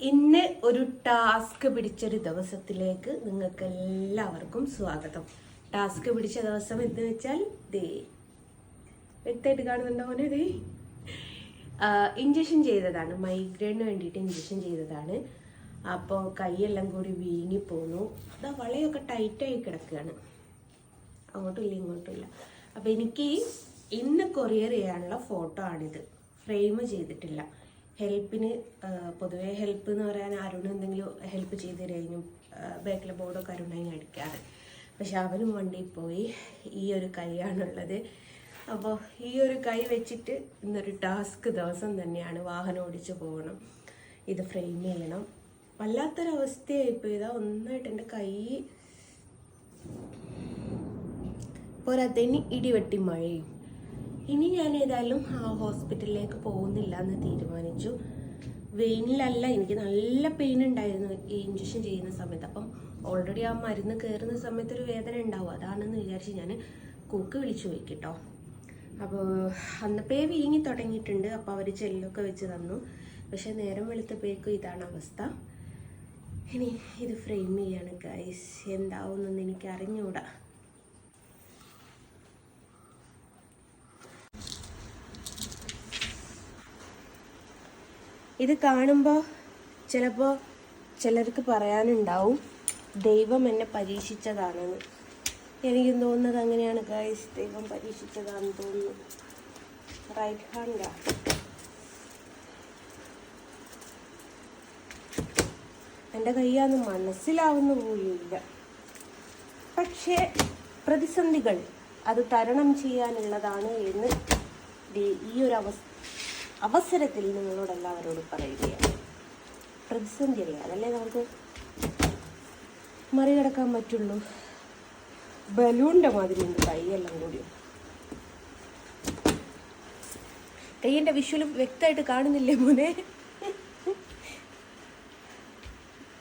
ഇന്ന് ഒരു ടാസ്ക് പിടിച്ചൊരു ദിവസത്തിലേക്ക് നിങ്ങൾക്ക് എല്ലാവർക്കും സ്വാഗതം. ടാസ്ക് പിടിച്ച ദിവസം എന്ന് വെച്ചാൽ ദേ വ്യക്തമായിട്ട് കാണുന്നുണ്ടോ മോനെ? ദേ ഇഞ്ചക്ഷൻ ചെയ്തതാണ്, മൈഗ്രെയിന് വേണ്ടിയിട്ട് ഇഞ്ചക്ഷൻ ചെയ്തതാണ്. അപ്പോൾ കൈയെല്ലാം കൂടി വീങ്ങിപ്പോന്നു. അതാ വളയൊക്കെ ടൈറ്റായി കിടക്കുകയാണ്, അങ്ങോട്ടുമില്ല ഇങ്ങോട്ടുമില്ല. അപ്പോൾ എനിക്ക് ഇന്ന് കൊറിയർ ചെയ്യാനുള്ള ഫോട്ടോ ആണിത്. ഫ്രെയിം ചെയ്തിട്ടില്ല. ഹെൽപ്പിന് പൊതുവേ ഹെൽപ്പ് എന്ന് പറയാൻ അരുൺ എന്തെങ്കിലും ഹെൽപ്പ് ചെയ്ത് കഴിഞ്ഞു ബാക്കിലെ ബോർഡൊക്കെ അരുണായി അടിക്കാറ്. പക്ഷെ അവനും വണ്ടിയിൽ പോയി. ഈ ഒരു കൈയാണുള്ളത്. അപ്പോൾ ഈ ഒരു കൈ വെച്ചിട്ട് ഇന്നൊരു ടാസ്ക് ദിവസം തന്നെയാണ്. വാഹനം ഓടിച്ച് പോകണം, ഇത് ഫ്രെയിം ചെയ്യണം. വല്ലാത്തൊരവസ്ഥയായിപ്പോൾ. ഇതാ ഒന്നായിട്ട് എൻ്റെ കൈ പോരാത്തതിന് ഇടിവെട്ടി മഴയും. ഇനി ഞാൻ ഏതായാലും ആ ഹോസ്പിറ്റലിലേക്ക് പോകുന്നില്ല എന്ന് തീരുമാനിച്ചു. വെയിനിലല്ല, എനിക്ക് നല്ല പെയിൻ ഉണ്ടായിരുന്നു ഈ ഇഞ്ചക്ഷൻ ചെയ്യുന്ന സമയത്ത്. അപ്പം ഓൾറെഡി ആ മരുന്ന് കയറുന്ന സമയത്ത് ഒരു വേദന ഉണ്ടാവും, അതാണെന്ന് വിചാരിച്ച് ഞാൻ കൂക്ക് വിളിച്ചു പോയി കേട്ടോ. അപ്പോൾ അന്നപ്പേ വീങ്ങി തുടങ്ങിയിട്ടുണ്ട്. അപ്പോൾ അവർ ചെല്ലൊക്കെ വെച്ച് തന്നു. പക്ഷെ നേരം വെളുത്തപ്പോഴേക്കും ഇതാണ് അവസ്ഥ. ഇനി ഇത് ഫ്രെയിം ചെയ്യാണ് ഗൈസ്. എന്താവുമെന്നൊന്നും എനിക്ക് അറിഞ്ഞുകൂടാ. ഇത് കാണുമ്പോൾ ചിലപ്പോൾ ചിലർക്ക് പറയാനുണ്ടാവും ദൈവം എന്നെ പരീക്ഷിച്ചതാണെന്ന്. എനിക്കും തോന്നുന്നത് അങ്ങനെയാണ് ഗൈസ്, ദൈവം പരീക്ഷിച്ചതാണെന്ന് തോന്നുന്നു. റൈറ്റ് ഹാൻഡാ. എൻ്റെ കയ്യാന്ന് മനസ്സിലാവുന്ന പോലുമില്ല. പക്ഷേ പ്രതിസന്ധികൾ അത് തരണം ചെയ്യാനുള്ളതാണ് എന്ന് ഈ ഒരു അവസരത്തിൽ നിങ്ങളോട് എല്ലാവരോടും പറയുകയാണ്. പ്രതിസന്ധി അല്ലേ, അതല്ലേ നമുക്ക് മറികടക്കാൻ പറ്റുള്ളൂ. ബലൂണിൻ്റെ മാതിരി ഉണ്ട് കൈയെല്ലാം കൂടി. കൈയിൻ്റെ വിഷ്വലും വ്യക്തമായിട്ട് കാണുന്നില്ലേ മോനെ?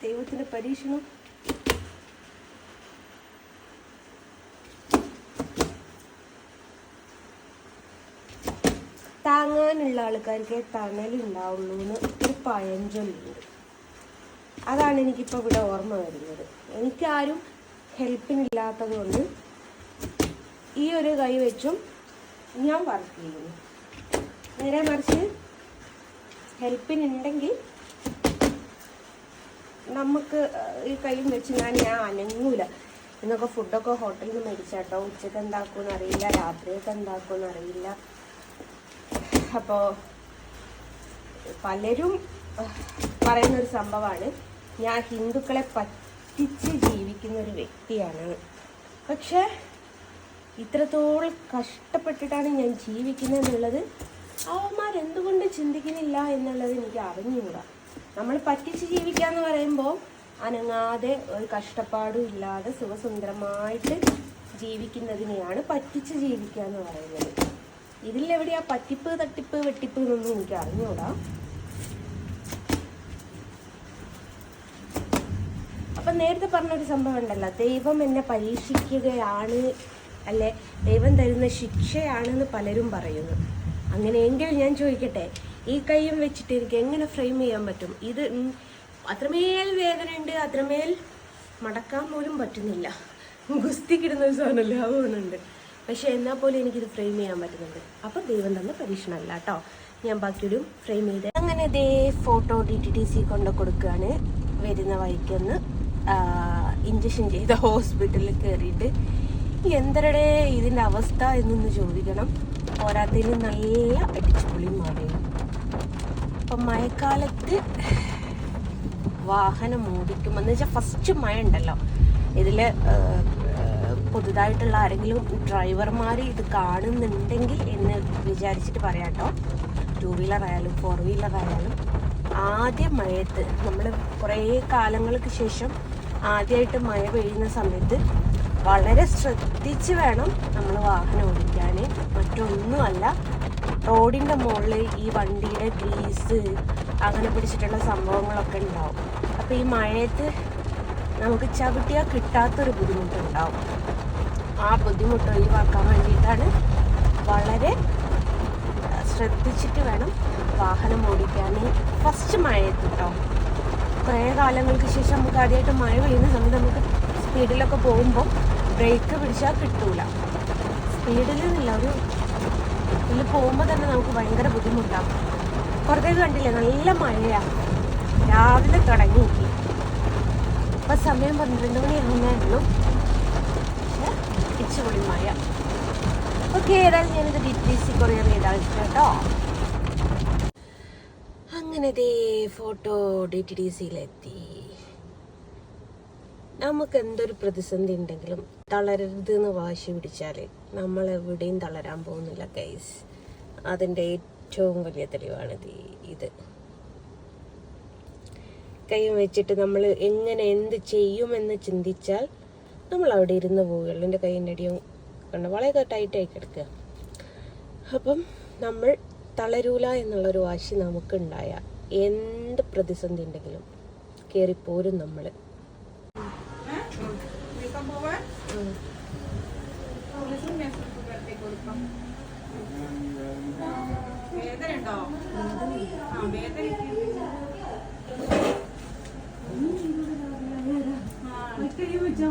ദൈവത്തിൻ്റെ പരീക്ഷണം. താങ്ങാനുള്ള ആൾക്കാർക്ക് തണലുണ്ടാവുള്ളൂ എന്ന് ഒരു പഴഞ്ചൊല്ലുണ്ട്. അതാണ് എനിക്കിപ്പോൾ ഇവിടെ ഓർമ്മ വരുന്നത്. എനിക്കാരും ഹെൽപ്പിനില്ലാത്തത് കൊണ്ട് ഈ ഒരു കൈ വെച്ചും ഞാൻ വർക്ക് ചെയ്യുന്നു. നേരെ മറിച്ച് ഹെൽപ്പിനുണ്ടെങ്കിൽ നമുക്ക് ഈ കൈയും വെച്ച് ഞാൻ അനങ്ങൂല. എന്നൊക്കെ ഫുഡൊക്കെ ഹോട്ടലിൽ നിന്ന് മേടിച്ചാട്ടോ. ഉച്ചക്ക് എന്താക്കുമെന്ന് അറിയില്ല, രാത്രിയൊക്കെ എന്താക്കുമെന്ന് അറിയില്ല. അപ്പോൾ പലരും പറയുന്നൊരു സംഭവമാണ് ഞാൻ ഹിന്ദുക്കളെ പറ്റിച്ച് ജീവിക്കുന്ന ഒരു വ്യക്തിയാണ്. പക്ഷേ ഇത്രത്തോളം കഷ്ടപ്പെട്ടിട്ടാണ് ഞാൻ ജീവിക്കുന്നതെന്നുള്ളത് അവന്മാരെന്തുകൊണ്ട് ചിന്തിക്കുന്നില്ല എന്നുള്ളത് എനിക്ക് അറിഞ്ഞുകൂടാ. നമ്മൾ പറ്റിച്ച് ജീവിക്കുക എന്ന് പറയുമ്പോൾ അനങ്ങാതെ ഒരു കഷ്ടപ്പാടും ഇല്ലാതെ സുഖസുന്ദരമായിട്ട് ജീവിക്കുന്നതിനെയാണ് പറ്റിച്ച് ജീവിക്കുക എന്ന് പറയുന്നത്. ഇതിലെവിടെയാ പറ്റിപ്പ് തട്ടിപ്പ് വെട്ടിപ്പ് എന്നൊന്നും എനിക്ക് അറിഞ്ഞൂടാ. അപ്പം നേരത്തെ പറഞ്ഞൊരു സംഭവം ഉണ്ടല്ലോ, ദൈവം എന്നെ പരീക്ഷിക്കുകയാണ്, അല്ലെ ദൈവം തരുന്ന ശിക്ഷയാണെന്ന് പലരും പറയുന്നു. അങ്ങനെയെങ്കിൽ ഞാൻ ചോദിക്കട്ടെ, ഈ കൈയും വെച്ചിട്ട് എനിക്ക് എങ്ങനെ ഫ്രെയിം ചെയ്യാൻ പറ്റും? ഇത് അത്രമേൽ വേദനയുണ്ട്, അത്രമേൽ മടക്കാൻ പോലും പറ്റുന്നില്ല. ഗുസ്തിക്കിടുന്ന ഒരു സാധനമല്ലേ, അതുകൊണ്ടുണ്ട്. പക്ഷെ എന്നാൽ പോലും എനിക്കിത് ഫ്രെയിം ചെയ്യാൻ പറ്റുന്നുണ്ട്. അപ്പോൾ ദൈവം തന്ന പരീക്ഷണമല്ല കേട്ടോ. ഞാൻ ബാക്കിയൊരു ഫ്രെയിം ചെയ്ത് അങ്ങനെ ഇതേ ഫോട്ടോ DTTC കൊണ്ട് കൊടുക്കുകയാണ്. വരുന്ന വഴിക്കൊന്ന് ഇഞ്ചക്ഷൻ ചെയ്ത ഹോസ്പിറ്റലിൽ കയറിയിട്ട് എന്തരടെ ഇതിൻ്റെ അവസ്ഥ എന്നൊന്ന് ചോദിക്കണം. പോരാത്തതിന് നല്ല അടിച്ചുപൊളി മഴയും. അപ്പം മഴക്കാലത്ത് വാഹനം ഓടിക്കുമെന്ന് വെച്ചാൽ ഫസ്റ്റ് മഴ ഉണ്ടല്ലോ, ഇതിൽ പുതുതായിട്ടുള്ള ആരെങ്കിലും ഡ്രൈവർമാർ ഇത് കാണുന്നുണ്ടെങ്കിൽ എന്ന് വിചാരിച്ചിട്ട് പറയാം കേട്ടോ. 2 വീലർ ആയാലും 4 വീലർ ആയാലും ആദ്യ മഴയത്ത് നമ്മൾ കുറേ കാലങ്ങൾക്ക് ശേഷം ആദ്യമായിട്ട് മഴ പെയ്യുന്ന സമയത്ത് വളരെ ശ്രദ്ധിച്ച് വേണം നമ്മൾ വാഹനം ഓടിക്കാൻ. മറ്റൊന്നുമല്ല, റോഡിൻ്റെ മുകളിൽ ഈ വണ്ടിയുടെ ഗ്രീസ് അങ്ങനെ പിടിച്ചിട്ടുള്ള സംഭവങ്ങളൊക്കെ ഉണ്ടാവും. അപ്പോൾ ഈ മഴയത്ത് നമുക്ക് ചവിട്ടിയാൽ കിട്ടാത്തൊരു ബുദ്ധിമുട്ടുണ്ടാവും. ആ ബുദ്ധിമുട്ട് ഒഴിവാക്കാൻ വേണ്ടിയിട്ടാണ് വളരെ ശ്രദ്ധിച്ചിട്ട് വേണം വാഹനം ഓടിക്കാൻ. ഫസ്റ്റ് മഴയത്ത് കേട്ടോ. കുറേ കാലങ്ങൾക്ക് ശേഷം നമുക്ക് ആദ്യമായിട്ട് മഴ പെയ്യുന്ന സമയത്ത് നമുക്ക് സ്പീഡിലൊക്കെ പോകുമ്പോൾ ബ്രേക്ക് പിടിച്ചാൽ കിട്ടൂല. സ്പീഡിൽ നിന്നില്ല, ഒരു ഇതിൽ പോകുമ്പോൾ തന്നെ നമുക്ക് ഭയങ്കര ബുദ്ധിമുട്ടാണ്. പുറത്തേക്ക് കണ്ടില്ലേ, നല്ല മഴയാണ്, രാവിലെ തുടങ്ങി. ഇപ്പം സമയം 12 മണിയാകുന്നേ ഉള്ളൂ. ഇച്ചുപൊളി മഴ. ഓക്കെ, ഏതായാലും ഞാനിത് DTDC കൊറിയർ ചെയ്താൽ കേട്ടോ. അങ്ങനെ ഫോട്ടോ DTDCയിലെത്തി. നമുക്ക് എന്തൊരു പ്രതിസന്ധി ഉണ്ടെങ്കിലും തളരരുതെന്ന് വാശി പിടിച്ചാൽ നമ്മൾ എവിടെയും തളരാൻ പോകുന്നില്ല ഗൈസ്. അതിൻ്റെ ഏറ്റവും വലിയ തെളിവാണിത്. ഇത് കൈയും വെച്ചിട്ട് നമ്മൾ എങ്ങനെ എന്ത് ചെയ്യുമെന്ന് ചിന്തിച്ചാൽ നമ്മൾ അവിടെ ഇരുന്ന് പോവുകയുള്ളൂ. എൻ്റെ കൈയിൻ്റെ അടിയും കണ്ട വളരെ ടൈറ്റായി കിടക്കുക. അപ്പം നമ്മൾ തളരൂല എന്നുള്ളൊരു വാശി നമുക്കുണ്ടായാൽ എന്ത് പ്രതിസന്ധി ഉണ്ടെങ്കിലും കയറിപ്പോരും നമ്മൾ.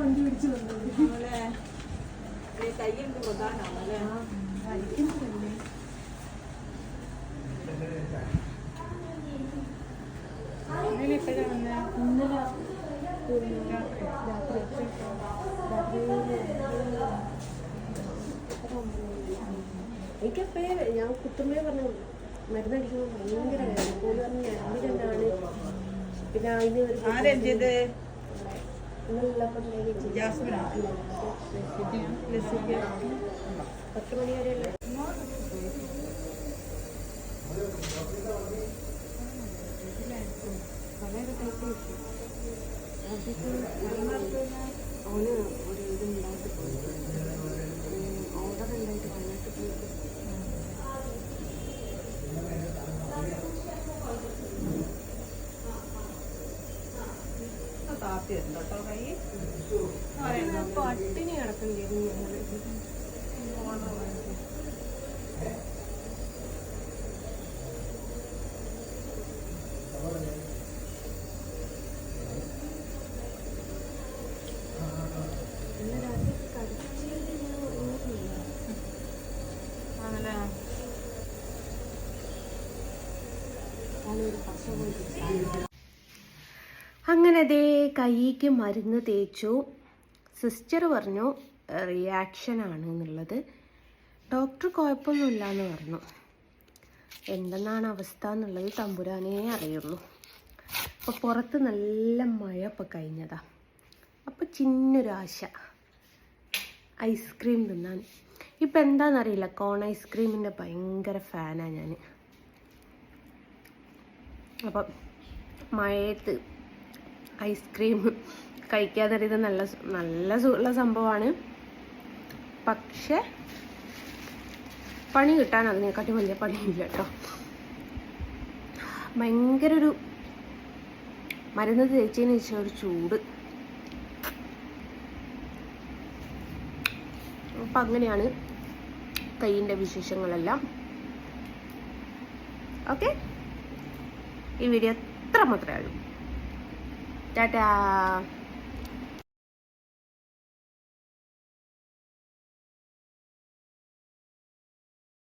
വണ്ടി പിടിച്ചു കൊണ്ടുപോകും. കയ്യെന്ത് പ്രധാനമാണല്ലേ. എനിക്കപ്പേ ഞാൻ കുത്തുമ്പേ പറഞ്ഞു മരുന്നടിക്കുമ്പോൾ ഭയങ്കര വേദന പോലും പറഞ്ഞ് ഞരമ്പിലെന്നാണ്. പിന്നെ അതിന് ഇന്നുള്ളപ്പോൾ 10 മണി വരെയല്ലേ. അവന് ഒരു ഇത് ഉണ്ടായിട്ട് പോയി, ഓർഡർ ഉണ്ടായിട്ട് വന്നിട്ട് പോയിട്ട് പട്ടിണി കിടക്കണ്ടിരുന്നു ഞങ്ങള്. അങ്ങനെ കൈക്ക് മരുന്ന് തേച്ചു. സിസ്റ്റർ പറഞ്ഞു റിയാക്ഷനാണ് എന്നുള്ളത്. ഡോക്ടർ കുഴപ്പമൊന്നുമില്ല എന്ന് പറഞ്ഞു. എന്തെന്നാണ് അവസ്ഥ എന്നുള്ളത് തമ്പുരാനേ അറിയുള്ളൂ. അപ്പോൾ പുറത്ത് നല്ല മഴ ഇപ്പോൾ കഴിഞ്ഞതാ. അപ്പോൾ ചിന്നൊരാശ ഐസ്ക്രീം തിന്നാൻ. ഇപ്പം എന്താണെന്നറിയില്ല, കോൺ ഐസ്ക്രീമിൻ്റെ ഭയങ്കര ഫാനാണ് ഞാൻ. അപ്പം മഴയത്ത് ഐസ്ക്രീം കഴിക്കാതിരുന്നത് നല്ല സുഖമുള്ള സംഭവമാണ്. പക്ഷെ പണി കിട്ടാൻ അതിനെക്കാട്ടി വലിയ പണിയില്ല കേട്ടോ. ഭയങ്കര ഒരു മരുന്ന് തേച്ചതിന് ശേഷം ഒരു ചൂട്. അപ്പം അങ്ങനെയാണ് കൈയിൻ്റെ വിശേഷങ്ങളെല്ലാം. ഓക്കെ, ഈ വീഡിയോ എത്ര മാത്രമേ ഉള്ളൂ. ടാറ്റാ.